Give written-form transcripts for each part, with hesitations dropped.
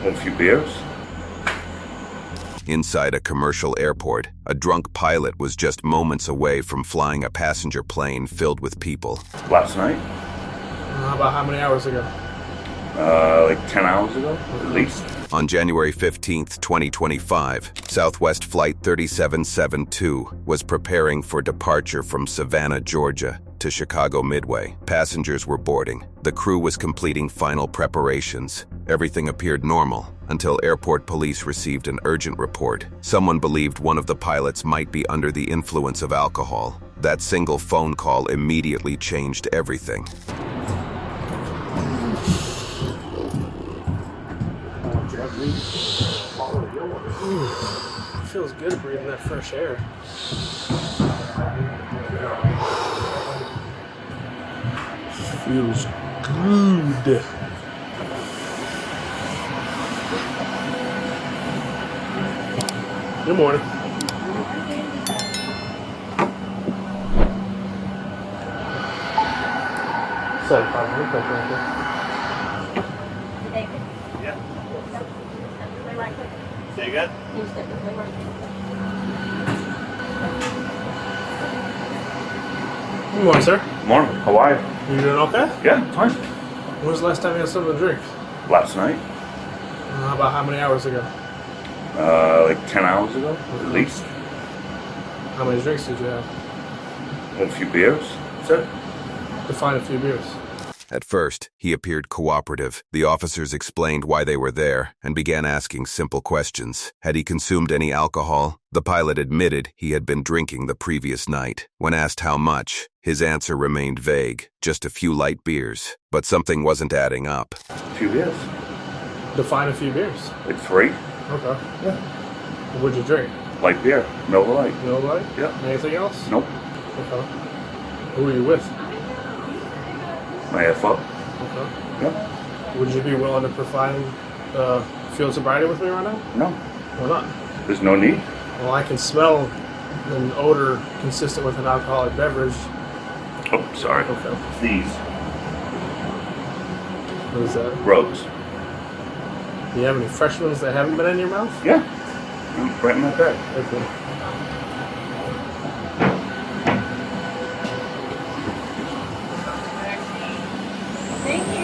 Had a few beers. Inside a commercial airport, a drunk pilot was just moments away from flying a passenger plane filled with people. Last night? About how many hours ago? Like 10 hours ago, at least. On January 15th, 2025, Southwest Flight 3772 was preparing for departure from Savannah, Georgia, to Chicago Midway. Passengers were boarding. The crew was completing final preparations. Everything appeared normal until airport police received an urgent report. Someone believed one of the pilots might be under the influence of alcohol. That single phone call immediately changed everything. Feels good breathing that fresh air. Feels good. Good morning. Yeah. Say again? Good morning, sir. Morning. How are you? You doing okay? Yeah, fine. When was the last time you had something to drink? Last night? About how many hours ago? Like 10 hours ago, at least. How many drinks did you have? Had a few beers. That's it. Define a few beers. At first, he appeared cooperative. The officers explained why they were there and began asking simple questions. Had he consumed any alcohol? The pilot admitted he had been drinking the previous night. When asked how much, his answer remained vague, just a few light beers. But something wasn't adding up. A few beers. Define a few beers. Like 3. Okay. Yeah. What'd you drink? Light beer. Miller Lite. No light? Yeah. Anything else? Nope. Okay. Who were you with? My FO. Okay. Yeah. Would you be willing to provide field sobriety with me right now? No. Why not? There's no need. Well, I can smell an odor consistent with an alcoholic beverage. Oh, sorry. Okay. These. What is that? Rose. Do you have any fresh ones that haven't been in your mouth? Yeah. Right in my bag. Okay. Thank you.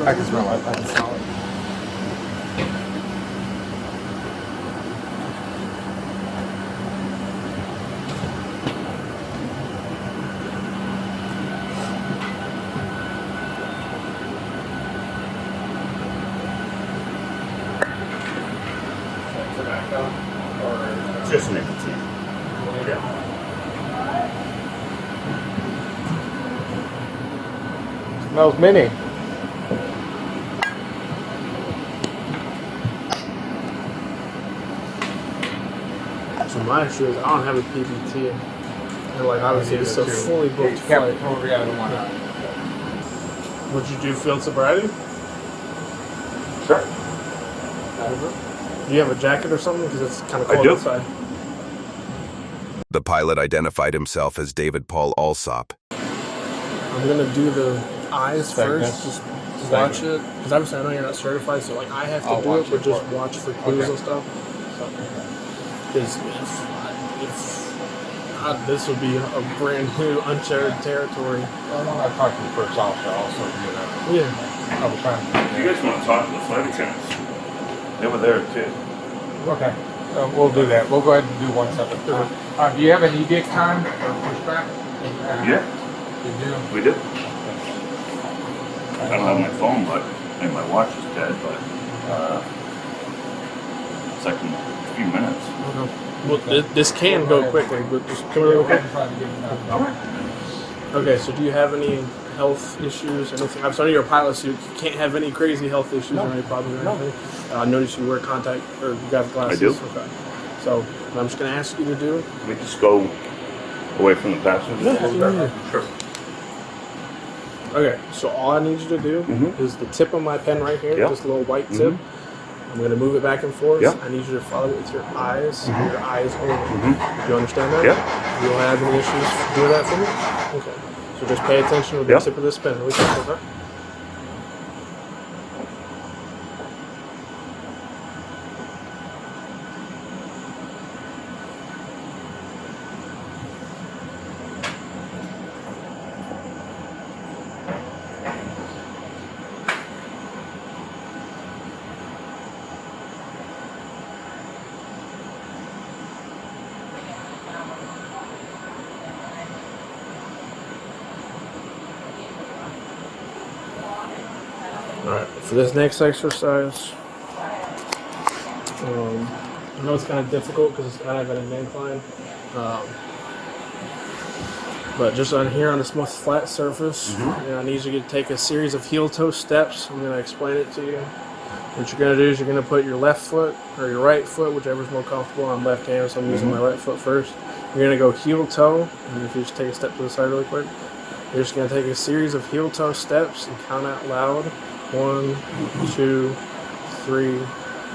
I can smell it. I can smell it. Just nicotine. Yeah. Smells mini. So my issue is I don't have a PBT. And like obviously it's a fully booked flight. Would you do field sobriety? Sure. Do you have a jacket or something? Because it's kind of I cold do. outside. The pilot identified himself as David Paul Alsop. I'm gonna do the eyes first. Just watch it. Because obviously I know you're not certified, so like I have to do it, but just watch for clues and stuff. Because if this would be a brand new uncharted territory. Well, I talked to the first officer also. Yeah. I was trying to. If you guys want to talk to the flight attendants, they were there too. Okay, we'll do that. We'll go ahead and do one separate. Do you have an edict time or pushback? Yeah, You do? we did. I don't have my phone, but and my watch is dead, but it's like in a few minutes. Okay. Well, this can go quickly, but just come here real quick. Okay, so do you have any health issues or anything? I'm sorry, you're a pilot, so you can't have any crazy health issues or any problems or anything. I noticed you wear contact, or you got glasses. I do. Okay. So what I'm just going to ask you to do. Can we just go away from the passenger? Yeah. Sure. Okay, so all I need you to do is the tip of my pen right here, Yeah. this little white tip. I'm going to move it back and forth. Yeah. I need you to follow it with your eyes, and your eyes only. You understand that? Yeah. You don't have any issues doing that for me? Okay. So just pay attention to the Yep. tip of this pen. Really quick, okay? Alright, for this next exercise, I know it's kind of difficult because it's kind of at an incline, but just on here on this most flat surface, I need you to take a series of heel-toe steps. I'm going to explain it to you. What you're going to do is you're going to put your left foot or your right foot, whichever's more comfortable. I'm left-handed, so I'm using my right foot first. You're going to go heel-toe, and if you just take a step to the side really quick, you're just going to take a series of heel-toe steps and count out loud. 1, 2, 3,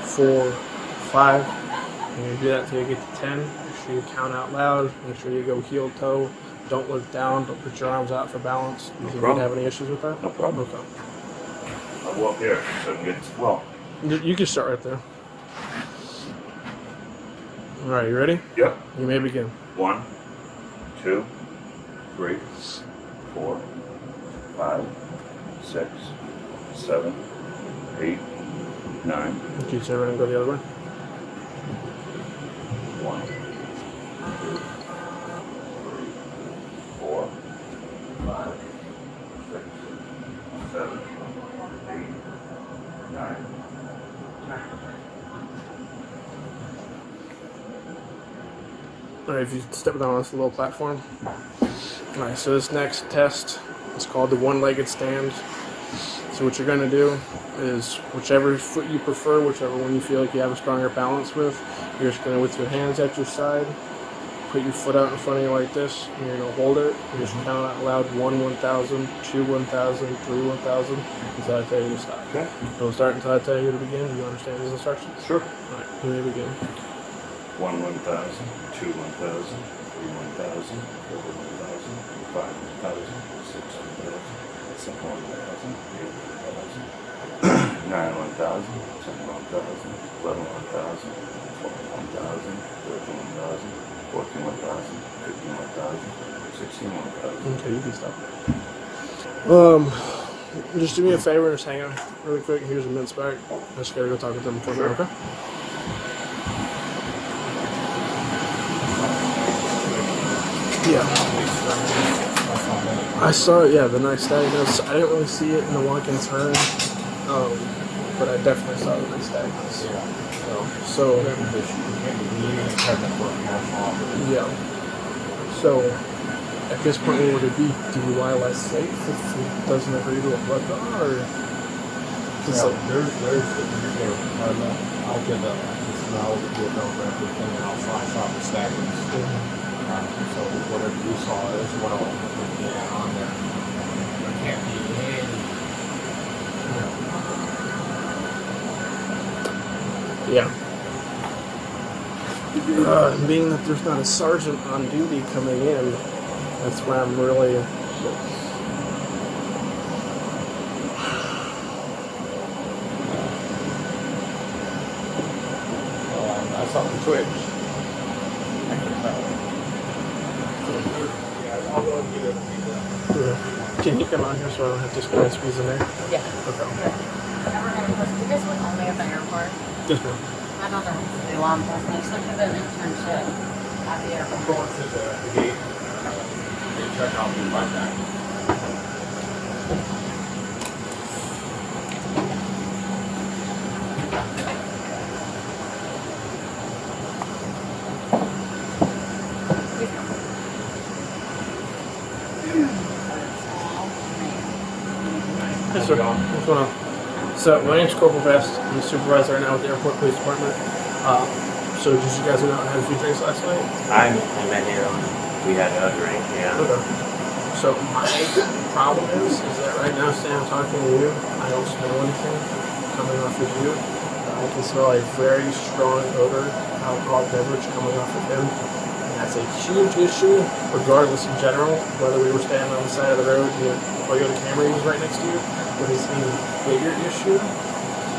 4, 5. You're going to do that until you get to 10. Make sure you count out loud. Make sure you go heel-toe. Don't look down. Don't put your arms out for balance. Do you think you'd have any issues with that? No problem. Okay. I'll go up here so I can get, well, You can start right there. Alright, you ready? yep. You may begin. 1, 2, 3, 4, 5, 6, 7, 8, 9. Can you turn around and go the other way? 1, 2, 3, 4, 5, 6, 7, 8, 9, 10. Alright, if you step down on this little platform. Alright, so this next test is called the one-legged stand. So what you're going to do is whichever foot you prefer, whichever one you feel like you have a stronger balance with, you're just going to, with your hands at your side, put your foot out in front of you like this, and you're going to hold it. You're just count out loud 1, 1,000, 2, 1,000, 3, 1,000, until I tell you to stop. Okay. Don't start until I tell you to begin. Do you understand these instructions? Sure. Alright, you may begin. 1, 1,000, 2, 1,000, 3, 1,000, 4, 1,000, 5, 1,000, 6, 1,000, 7, 1,000, 8, 1,000, 9, 1,000, 10, 1,000, 11, 1,000, 12, 1,000, 13, 1,000, 14, 1,000, 15, 1,000, 16, 1,000. Okay, you can stop. Just do me a favor and just hang on really quick. Here's a mince back. I just gotta go talk with them for a minute, okay? Yeah. I saw it, yeah, the nice diagnose. I didn't really see it in the walk-in turn, but I definitely saw the nice diagnose. So yeah. So at this point, what would it be? DUI less safe if it doesn't agree to a blood draw, or? I'll get up. I'll get over everything and I'll flash off the stackers. So whatever you saw is what I'll get on there. There can't be any. Yeah. Being that there's not a sergeant on duty coming in, that's where I'm really. I saw the twitch. Can you come out here so I don't have to squeeze in there? Yeah. Okay. Now we're gonna put this one only at the airport. Yes, ma'am. My mother wants to do law enforcement. He's looking for an internship at the airport. Going to the gate. They check out the right back. Yes, sir. What's going on? So, my name's Corporal Vest. I'm the supervisor right now with the Airport Police Department. So, did you guys go out and have a few drinks last night? I met here. We had a drink, yeah. Okay. So, my problem is that right now, Sam, I'm talking to you, I don't smell anything coming off of you. I can smell a very strong odor, alcohol beverage coming off of him. And that's a huge issue, regardless in general, whether we were standing on the side of the road, the Toyota Camry was right next to you, but it's an even bigger issue,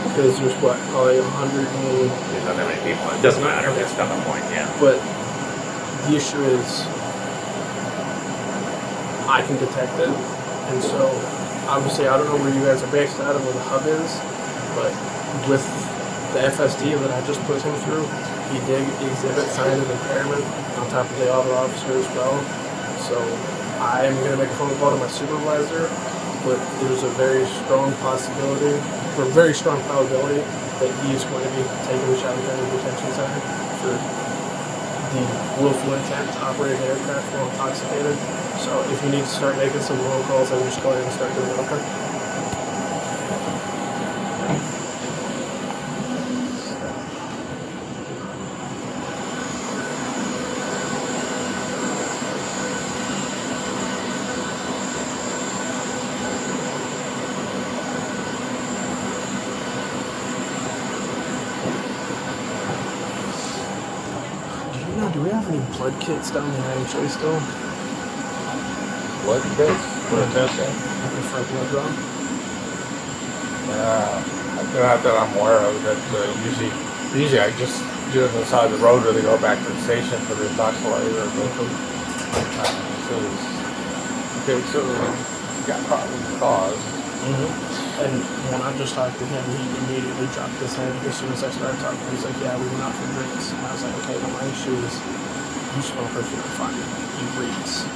because there's probably 100 million. There's not that many people. It doesn't matter. That's not the point. Yeah. But the issue is, I can detect it, and so obviously I don't know where you guys are based out of, where the hub is, but with the FSD that I just put him through, he did exhibit signs of impairment on top of the other officer as well. So I'm going to make a phone call to my supervisor, but there's a very strong possibility, or very strong probability, that he's going to be taken to Chatham County Detention Center for the willful intent to operate an aircraft while intoxicated. So if you need to start making some phone calls, I would just go ahead and start doing it, okay? Do we have any blood kits down the IHA still? Blood test? Blood test? For a blood draw? Not that I'm aware of. That usually I just do it on the side of the road, or they go back to the station for the intoxicator. So you got probable cause. And when I just talked to him, he immediately dropped his head as soon as I started talking. He's like, yeah, we went out for drinks. And I was like, okay, well, my issue is you smoke or feel fine. He reads.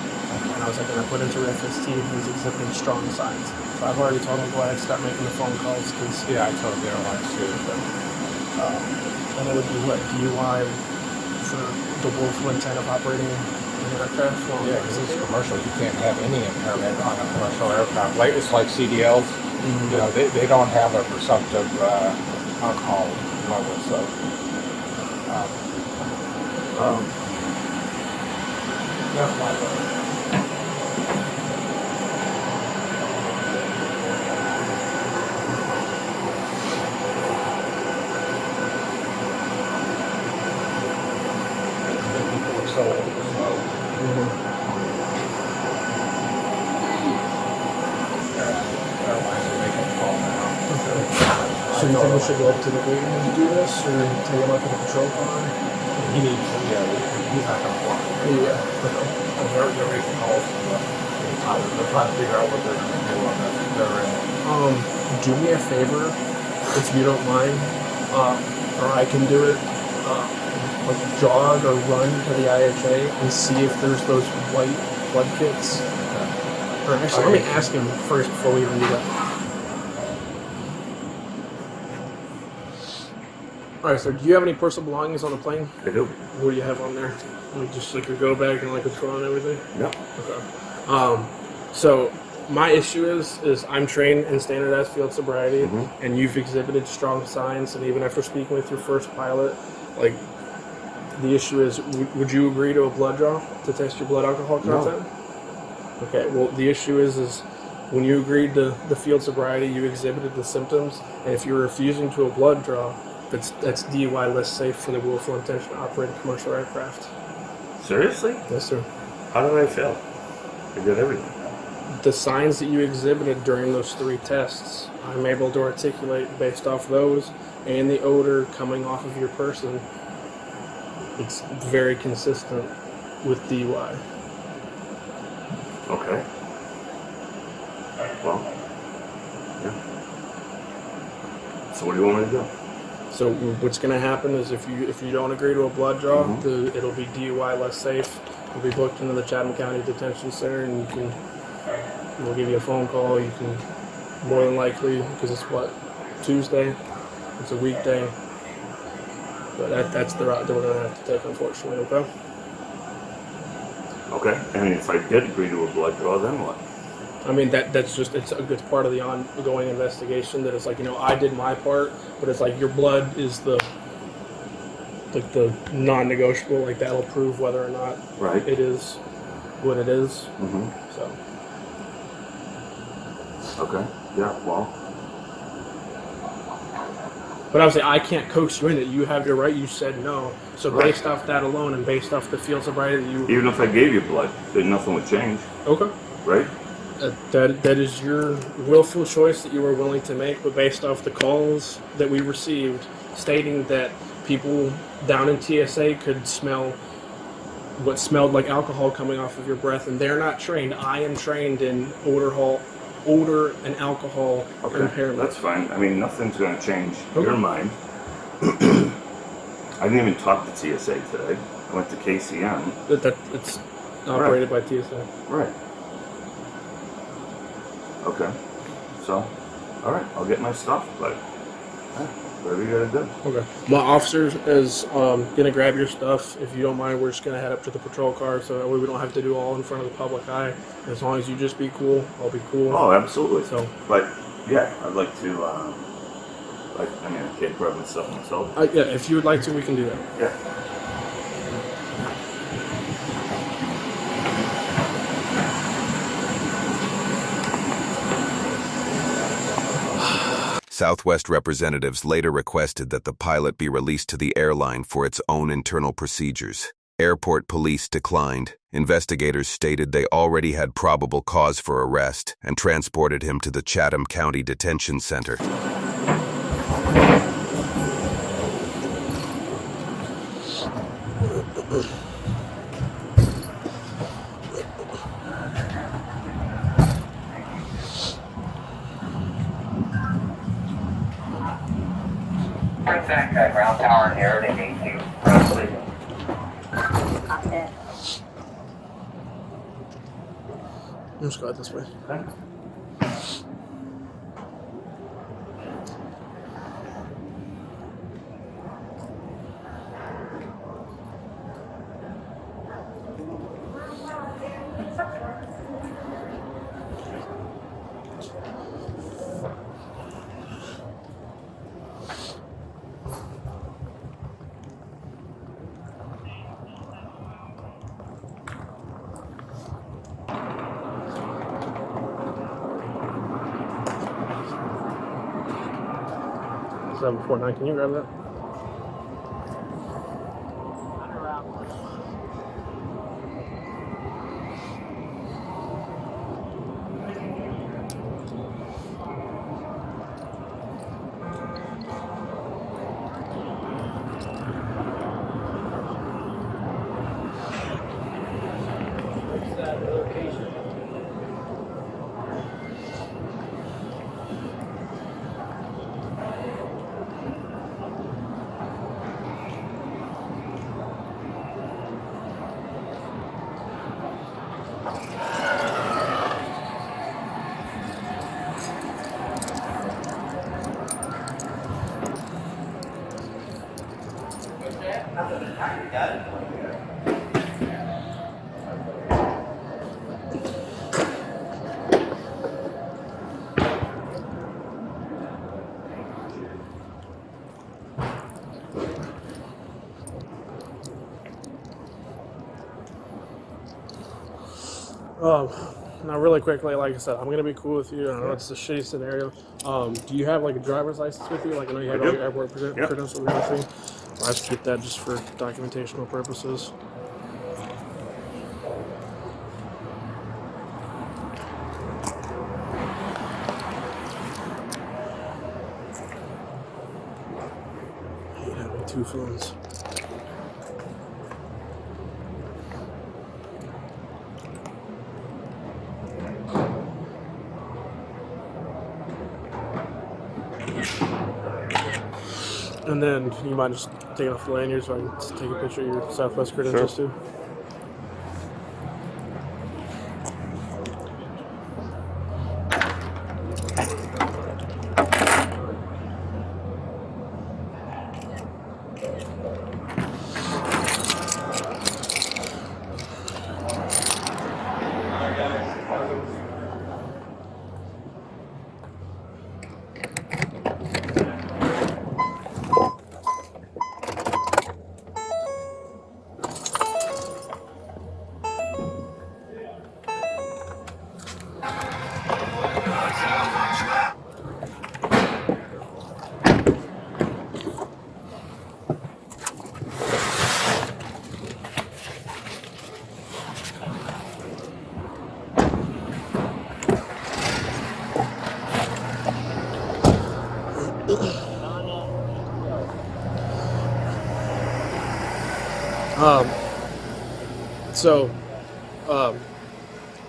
And I was like, and I put into FST, and he's exhibiting strong signs. So I've already told him to go ahead and start making the phone calls. Cause, Yeah, I told the airlines too. and it would be what, DUI for the willful intent of operating an aircraft? Well, Yeah, because it's commercial. You can't have any impairment on a commercial aircraft. Like, it's like CDLs. You know, they don't have a presumptive alcohol level. So, that's my vote. People are so slow. Airlines are making a call now. So you think we should go up to the gate and do this, or take him up to the patrol car? He needs, he's not going to fly. Yeah. They're making calls. They're trying to figure out what they're going to do on that. They're in. Do me a favor, if you don't mind, or I can do it, like jog or run to the IHA and see if there's those white blood kits. Or actually, let me ask him first before we even do that. Alright, so do you have any personal belongings on the plane? I do. What do you have on there? Like just like your go bag and like what's going on and everything? Yep. Okay. So my issue is I'm trained in standardized field sobriety, and you've exhibited strong signs, and even after speaking with your first pilot, like the issue is, would you agree to a blood draw to test your blood alcohol content? No. Okay. Well, the issue is when you agreed to the field sobriety, you exhibited the symptoms, and if you're refusing to a blood draw, that's DUI less safe for the willful intention to operate a commercial aircraft. Seriously? Yes, sir. How did I fail? I did everything. The signs that you exhibited during those 3 tests, I'm able to articulate based off those and the odor coming off of your person. It's very consistent with DUI. Okay. Well, yeah. So what do you want me to do? So what's going to happen is if you don't agree to a blood draw, it'll be DUI less safe. You'll be booked into the Chatham County Detention Center, and we'll give you a phone call. You can more than likely, because it's Tuesday. It's a weekday. But that's the route that we're going to have to take, unfortunately. Okay. Okay. And if I did agree to a blood draw, then what? I mean, it's a part of the ongoing investigation that it's like, I did my part, but it's like your blood is the non-negotiable, like that'll prove whether or not it is what it is. So. Okay. Yeah, well. But obviously, I can't coax you in it. You have your right. You said no. So Right. based off that alone, and based off the field sobriety that you Even if I gave you blood, then nothing would change, okay. right? That is your willful choice that you were willing to make, but based off the calls that we received stating that people down in TSA could smell what smelled like alcohol coming off of your breath, and they're not trained. I am trained in odor and alcohol impairment. That's fine. I mean, nothing's going to change Okay. your mind. I didn't even talk to TSA today. I went to KCM. It's operated by TSA. Right. Okay. So, all right, I'll get my stuff, but whatever you gotta do. Okay. My officer is gonna grab your stuff. If you don't mind, we're just gonna head up to the patrol car, so that way we don't have to do all in front of the public eye. As long as you just be cool, I'll be cool. Oh, absolutely. So, but yeah, I'd like to. I can't grab my stuff myself. yeah, if you would like to, we can do that. Yeah. Southwest representatives later requested that the pilot be released to the airline for its own internal procedures. Airport police declined. Investigators stated they already had probable cause for arrest and transported him to the Chatham County Detention Center. Back at ground tower here, they need to proceed. Okay. Let's go out this way. Seven 49. Can you grab that? Now, really quickly, like I said, I'm going to be cool with you. I know it's a shitty scenario. Do you have, like, a driver's license with you? Like, I know you have all your airport credentials and everything. I just keep that just for documentational purposes. I hate having two phones. And then you mind just taking off the lanyard so I can just take a picture of your Southwest credentials too?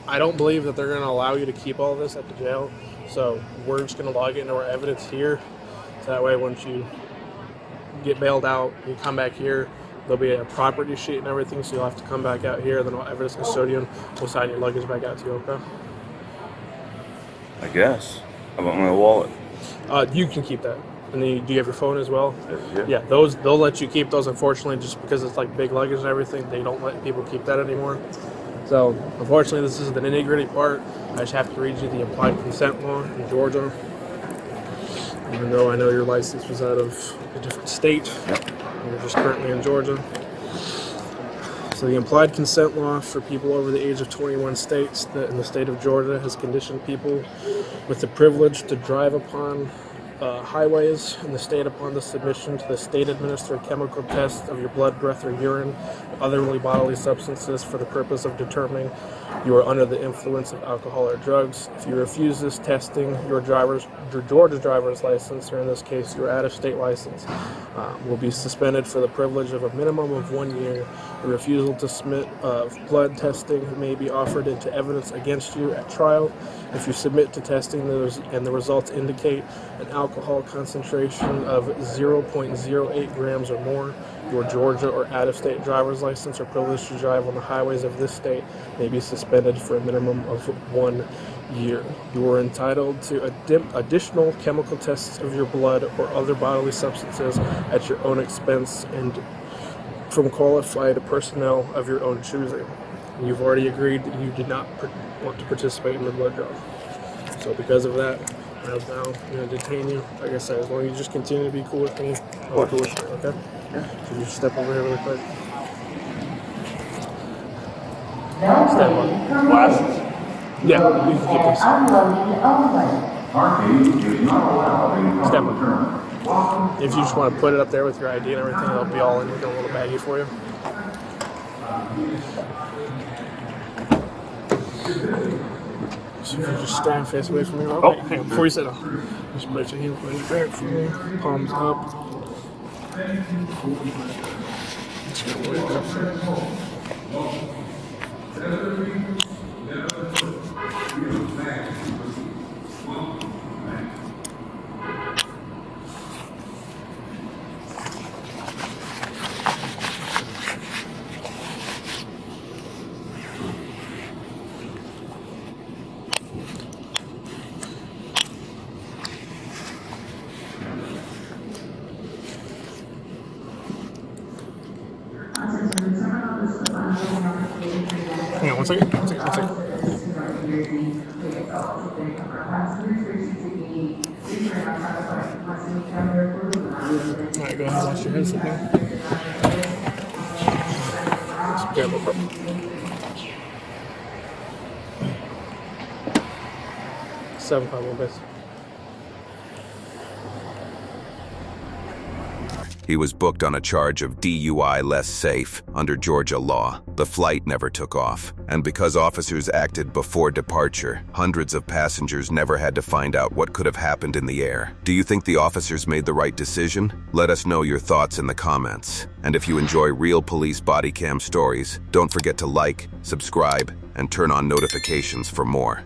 I don't believe that they're going to allow you to keep all this at the jail. So we're just going to log it into our evidence here. So that way, once you get bailed out, you come back here, there'll be a property sheet and everything. So you'll have to come back out here. Then our evidence custodian will sign your luggage back out to you. Okay? I guess. How about my wallet? You can keep that. And then do you have your phone as well? Yeah. Yeah, they'll let you keep those. Unfortunately, just because it's like big luggage and everything, they don't let people keep that anymore. So, unfortunately, this is the nitty-gritty part. I just have to read you the implied consent law in Georgia. Even though I know your license was out of a different state, you're just currently in Georgia. So the implied consent law for people over the age of 21 states that in the state of Georgia has conditioned people with the privilege to drive upon highways in the state upon the submission to the state-administered chemical test of your blood, breath, or urine, or other bodily substances for the purpose of determining you are under the influence of alcohol or drugs. If you refuse this testing, your Georgia driver's license, or in this case your out-of-state license, will be suspended for the privilege of a minimum of 1 year. The refusal to submit blood testing may be offered into evidence against you at trial. If you submit to testing and the results indicate an alcohol concentration of 0.08 grams or more, your Georgia or out-of-state driver's license or privilege to drive on the highways of this state may be suspended for a minimum of 1 year. You are entitled to additional chemical tests of your blood or other bodily substances at your own expense and from qualified personnel of your own choosing. You've already agreed that you did not want to participate in the blood draw. So because of that, I'm now going to detain you. Like I said, as long as you just continue to be cool with me, I'll be cool with you, okay? Yeah. So you just step over here really quick. Step on. Glasses? Yeah, you can keep this. Step on. If you just want to put it up there with your ID and everything, it'll be all in a little baggie for you. So you can just stand face away from me. Oh, wait, hang on, before you sit down. Just place your hands right back for me. Palms up. Just go way up. Hang on, one second. Alright, go ahead and wash your hands again. Yeah, no problem. Seven base. He was booked on a charge of DUI less safe under Georgia law. The flight never took off, and because officers acted before departure, hundreds of passengers never had to find out what could have happened in the air. Do you think the officers made the right decision? Let us know your thoughts in the comments. And if you enjoy real police body cam stories, don't forget to like, subscribe, and turn on notifications for more.